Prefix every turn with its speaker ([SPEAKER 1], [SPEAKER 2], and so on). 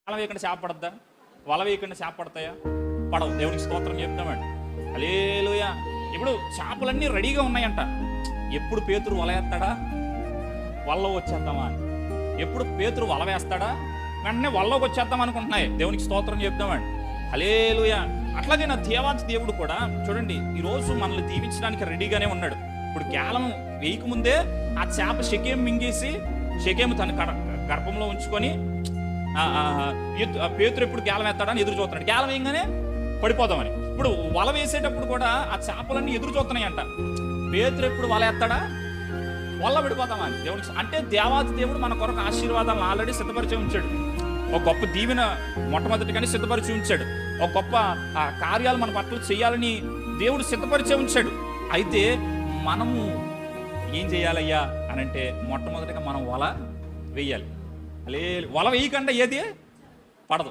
[SPEAKER 1] వల వేయకుండా చేప పడద్దా? వల వేయకుండా చేప పడతాయా? పడవు. దేవునికి స్తోత్రం చెప్తామండి. హల్లెలూయా. ఇప్పుడు చేపలన్నీ రెడీగా ఉన్నాయంట. ఎప్పుడు పేతురు వల వేస్తాడా, వలలో వచ్చేద్దామా అని. ఎప్పుడు పేతురు వల వేస్తాడా, వెంటనే వలలోకి వచ్చేద్దాం అనుకుంటున్నాయి. దేవునికి స్తోత్రం చెప్తామండి. హల్లెలూయా. అట్లాగే నా దేవాతి దేవుడు కూడా చూడండి, ఈరోజు మనల్ని దీవించడానికి రెడీగానే ఉన్నాడు. ఇప్పుడు కేవలం వేయకముందే ఆ చేప షెకేము మింగేసి, షెకేము తన గర్భంలో ఉంచుకొని పేతురు ఎప్పుడు గేలం వేస్తాడని ఎదురు చూస్తున్నాడు. గేలం వేయగానే పడిపోదామని. ఇప్పుడు వల వేసేటప్పుడు కూడా ఆ చేపలన్నీ ఎదురు చూస్తున్నాయంట. పేతురు ఎప్పుడు వల వేస్తాడా, వల్ల పడిపోతామని. దేవుడికి అంటే దేవాతి దేవుడు మన కొరకు ఆశీర్వాదాలను ఆల్రెడీ సిద్ధపరిచి ఉంచాడు. ఒక గొప్ప దీవెన మొట్టమొదటిగానే సిద్ధపరిచి ఉంచాడు. ఒక గొప్ప కార్యాలు మన పట్ల చేయాలని దేవుడు సిద్ధపరిచే ఉంచాడు. అయితే మనము ఏం చేయాలయ్యా అని అంటే, మొట్టమొదటిగా మనం వల వేయాలి. వల వేయకుండా ఏది పడదు.